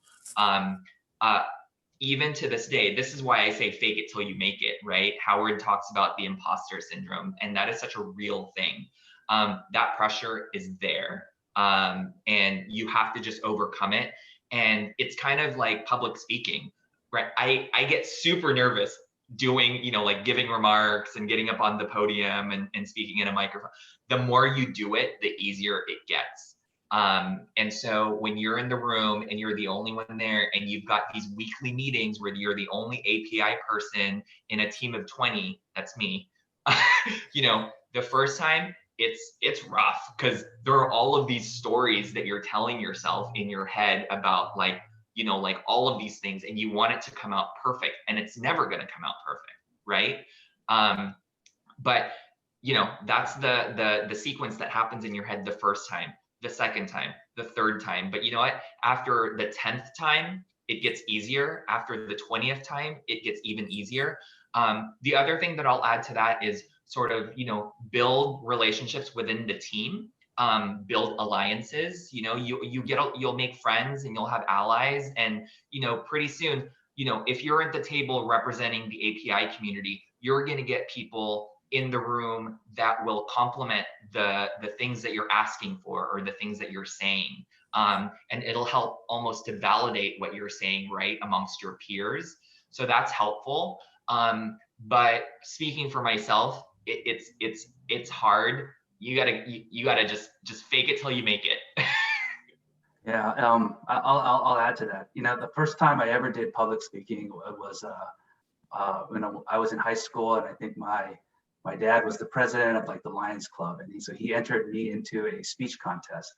Even to this day, this is why I say fake it till you make it, right? Howard talks about the imposter syndrome, and that is such a real thing. That pressure is there, and you have to just overcome it. And it's kind of like public speaking, right? I get super nervous doing, like giving remarks and getting up on the podium and speaking in a microphone. The more you do it, the easier it gets. And so when you're in the room and you're the only one there, and you've got these weekly meetings where you're the only API person in a team of 20, that's me, the first time, it's rough, because there are all of these stories that you're telling yourself in your head about like all of these things, and you want it to come out perfect, and it's never going to come out perfect, right? But that's the sequence that happens in your head the first time, the second time, the third time. But you know what? After the 10th time, it gets easier. After the 20th time, it gets even easier. The other thing that I'll add to that is sort of, build relationships within the team, build alliances. You'll make friends and you'll have allies, and pretty soon, if you're at the table representing the API community, you're going to get people in the room that will complement the things that you're asking for or the things that you're saying, and it'll help almost to validate what you're saying, right, amongst your peers. So that's helpful. But speaking for myself, it's hard. You gotta just fake it till you make it. Yeah, I'll add to that. The first time I ever did public speaking was when I was in high school, and I think my dad was the president of like the Lions Club, and so he entered me into a speech contest.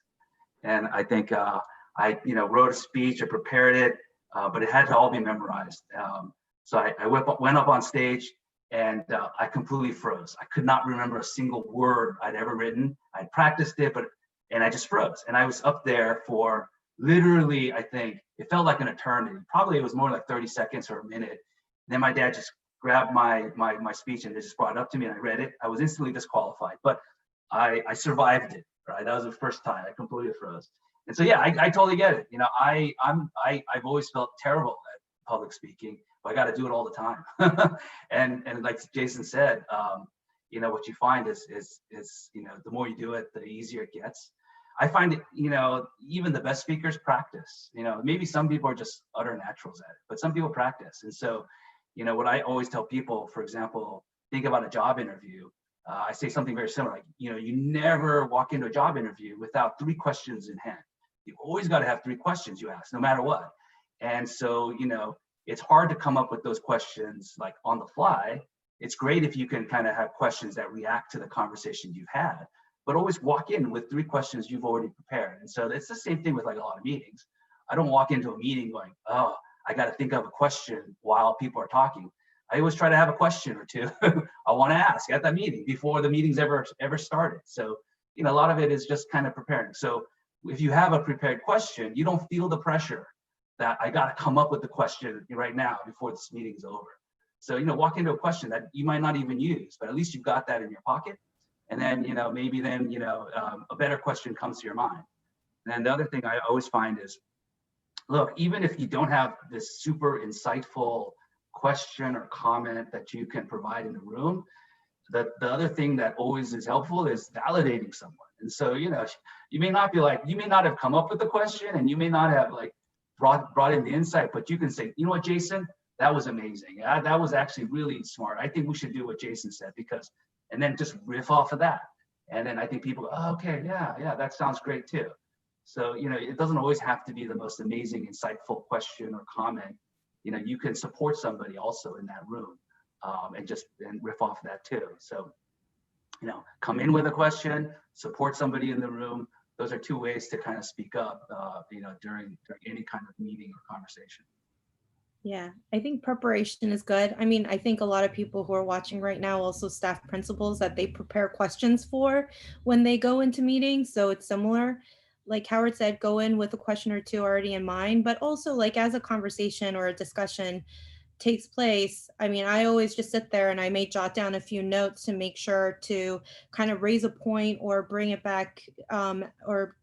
And I think I wrote a speech, I prepared it, but it had to all be memorized. So I went up on stage, and I completely froze. I could not remember a single word I'd ever written. I'd practiced it, and I just froze. And I was up there for literally, I think it felt like an eternity. Probably it was more like 30 seconds or a minute. And then my dad just grabbed my speech and just brought it up to me, and I read it. I was instantly disqualified, but I survived it, right? That was the first time I completely froze. And so, yeah, I totally get it. I've always felt terrible at public speaking, but I got to do it all the time. and like Jason said, what you find is the more you do it, the easier it gets. I find it, even the best speakers practice. Maybe some people are just utter naturals at it, but some people practice. And so, what I always tell people, for example, think about a job interview. I say something very similar, like, you never walk into a job interview without 3 questions in hand. You always got to have 3 questions you ask, no matter what. And so, it's hard to come up with those questions like on the fly. It's great if you can kind of have questions that react to the conversation you've had, but always walk in with 3 questions you've already prepared. And so it's the same thing with like a lot of meetings. I don't walk into a meeting going, oh, I got to think of a question while people are talking. I always try to have a question or 2 I want to ask at that meeting before the meeting's ever started. So, a lot of it is just kind of preparing. So if you have a prepared question, you don't feel the pressure that I got to come up with the question right now before this meeting is over. So, walk into a question that you might not even use, but at least you've got that in your pocket. And then, maybe then, a better question comes to your mind. And then the other thing I always find is, look, even if you don't have this super insightful question or comment that you can provide in the room, the other thing that always is helpful is validating someone. And so, you may not have come up with the question, and you may not have like brought in the insight, but you can say, you know what, Jason, that was amazing. That was actually really smart. I think we should do what Jason said and then just riff off of that. And then I think people go, oh, okay, yeah, that sounds great too. So, it doesn't always have to be the most amazing, insightful question or comment. You can support somebody also in that room, and riff off that too. So, come in with a question, support somebody in the room. Those are two ways to kind of speak up, during any kind of meeting or conversation. Yeah, I think preparation is good. I mean, I think a lot of people who are watching right now, also staff principals, that they prepare questions for when they go into meetings. So it's similar. Like Howard said, go in with a question or two already in mind, but also like as a conversation or a discussion takes place, I mean, I always just sit there and I may jot down a few notes to make sure to kind of raise a point or bring it back, or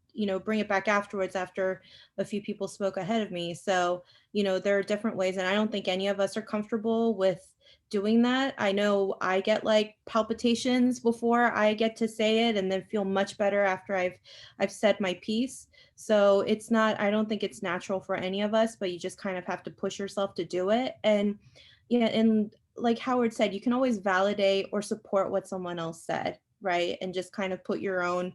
bring it back afterwards after a few people spoke ahead of me. So, there are different ways, and I don't think any of us are comfortable with doing that. I know I get like palpitations before I get to say it, and then feel much better after I've said my piece. So it's not, I don't think it's natural for any of us, but you just kind of have to push yourself to do it. And yeah, and like Howard said, you can always validate or support what someone else said, right? And just kind of put your own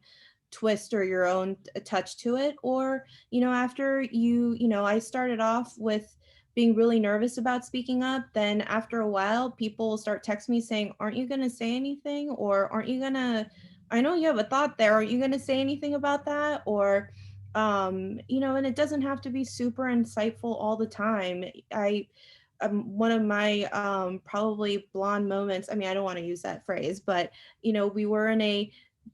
twist or your own touch to it. Or, after I started off with being really nervous about speaking up. Then after a while, people will start texting me saying, aren't you going to say anything? Or aren't you going to, I know you have a thought there. Aren't you going to say anything about that? Or, and it doesn't have to be super insightful all the time. One of my probably blonde moments, I mean, I don't want to use that phrase, but we were in a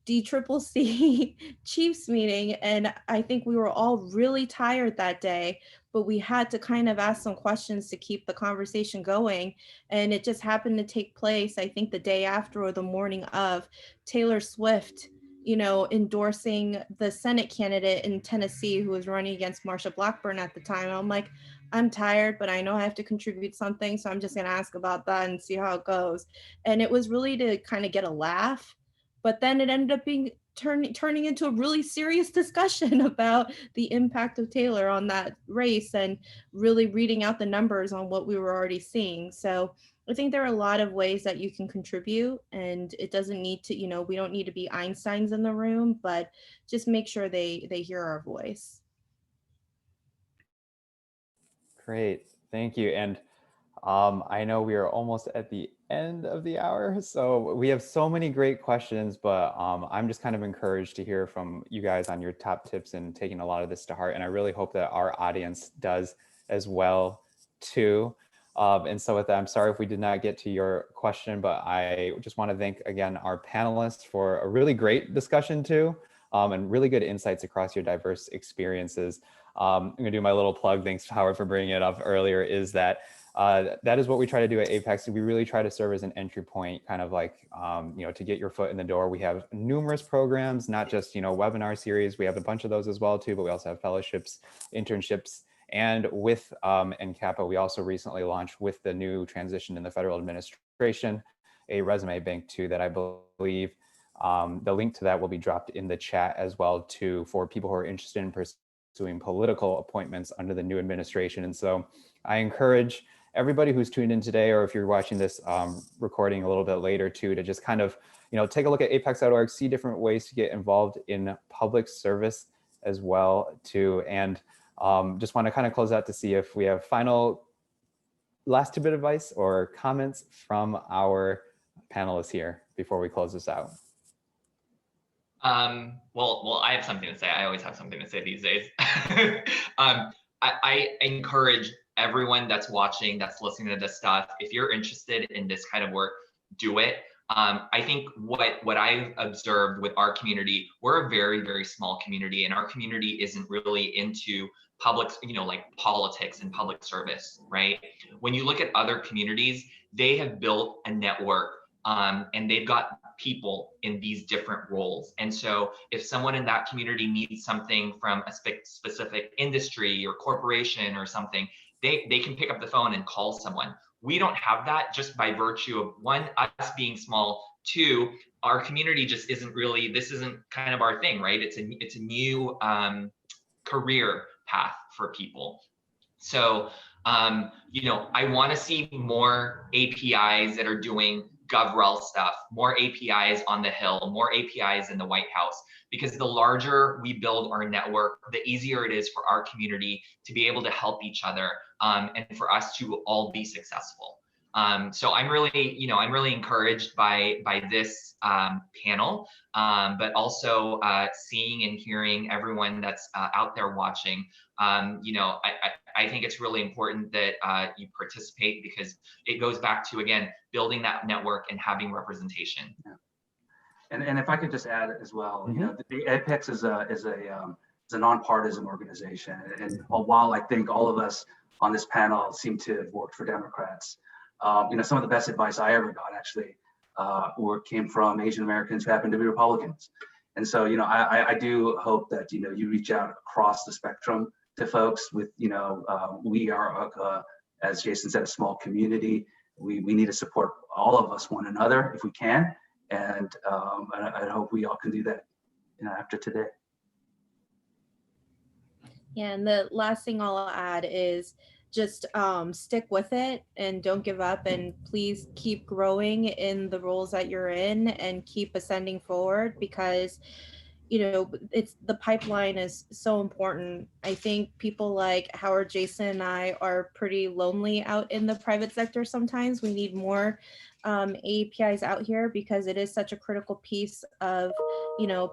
DCCC Chiefs meeting, and I think we were all really tired that day, but we had to kind of ask some questions to keep the conversation going. And it just happened to take place, I think, the day after or the morning of Taylor Swift, endorsing the Senate candidate in Tennessee who was running against Marsha Blackburn at the time. And I'm like, I'm tired, but I know I have to contribute something, so I'm just going to ask about that and see how it goes. And it was really to kind of get a laugh, but then it ended up being turning into a really serious discussion about the impact of Taylor on that race, and really reading out the numbers on what we were already seeing. So I think there are a lot of ways that you can contribute, and it doesn't need to, we don't need to be Einsteins in the room, but just make sure they hear our voice. Great, thank you. And I know we are almost at the end of the hour, so we have so many great questions, but I'm just kind of encouraged to hear from you guys on your top tips and taking a lot of this to heart. And I really hope that our audience does as well too. And so with that, I'm sorry if we did not get to your question, but I just want to thank again our panelists for a really great discussion too, and really good insights across your diverse experiences. I'm gonna do my little plug, thanks to Howard for bringing it up earlier, is that that is what we try to do at Apex. We really try to serve as an entry point, kind of like, to get your foot in the door. We have numerous programs, not just, webinar series. We have a bunch of those as well too, but we also have fellowships, internships, and with NCAPA, we also recently launched, with the new transition in the federal administration, a resume bank too, that I believe the link to that will be dropped in the chat as well too, for people who are interested in pursuing political appointments under the new administration. And so I encourage everybody who's tuned in today, or if you're watching this recording a little bit later too, to just kind of, take a look at apex.org, see different ways to get involved in public service as well too. And just want to kind of close out to see if we have final last bit of advice or comments from our panelists here before we close this out. Well, I have something to say. I always have something to say these days. I encourage everyone that's watching, that's listening to this stuff, if you're interested in this kind of work, do it. I think what I've observed with our community, we're a very, very small community, and our community isn't really into public, like politics and public service, right? When you look at other communities, they have built a network, and they've got people in these different roles. And so if someone in that community needs something from a specific industry or corporation or something, they can pick up the phone and call someone. We don't have that, just by virtue of, one, us being small, two, our community just isn't really, this isn't kind of our thing, right? It's a new career path for people. So, I want to see more APIs that are doing GovRel stuff, more APIs on the Hill, more APIs in the White House. because the larger we build our network, the easier it is for our community to be able to help each other, and for us to all be successful. So I'm really, I'm really encouraged by this panel, but also seeing and hearing everyone that's out there watching. I think it's really important that you participate, because it goes back to, again, building that network and having representation. Yeah. And if I could just add as well, the Apex is a nonpartisan organization, and while I think all of us on this panel seem to have worked for Democrats, some of the best advice I ever got actually came from Asian Americans who happen to be Republicans. And so, I do hope that, you reach out across the spectrum to folks with, we are, as Jason said, a small community. We need to support all of us, one another, if we can. And I hope we all can do that, after today. Yeah, and the last thing I'll add is just stick with it and don't give up, and please keep growing in the roles that you're in and keep ascending forward, because it's the pipeline is so important. I think people like Howard, Jason, and I are pretty lonely out in the private sector sometimes. We need more AAPIs out here, because it is such a critical piece of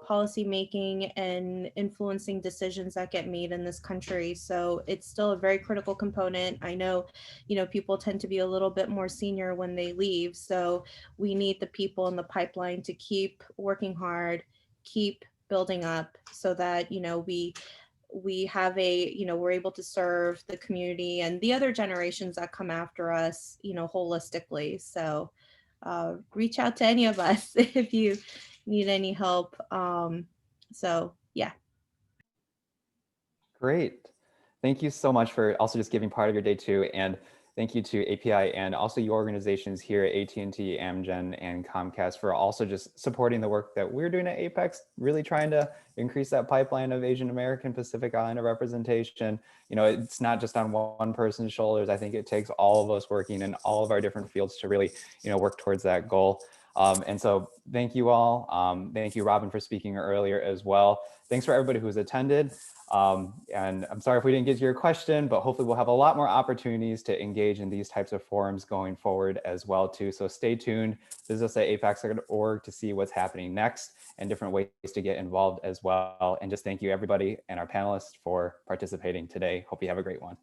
policy making and influencing decisions that get made in this country. So it's still a very critical component. I know people tend to be a little bit more senior when they leave, so we need the people in the pipeline to keep working hard, keep building up, so that we have we're able to serve the community and the other generations that come after us holistically. So reach out to any of us if you need any help. So yeah. Great. Thank you so much for also just giving part of your day too. And thank you to API and also your organizations here at AT&T, Amgen, and Comcast for also just supporting the work that we're doing at Apex, really trying to increase that pipeline of Asian American Pacific Islander representation. It's not just on one person's shoulders. I think it takes all of us working in all of our different fields to really, work towards that goal. And so thank you all. Thank you, Robin, for speaking earlier as well. Thanks for everybody who's attended. And I'm sorry if we didn't get to your question, but hopefully we'll have a lot more opportunities to engage in these types of forums going forward as well too. So stay tuned. Visit us at apex.org to see what's happening next and different ways to get involved as well. And just thank you everybody and our panelists for participating today. Hope you have a great one.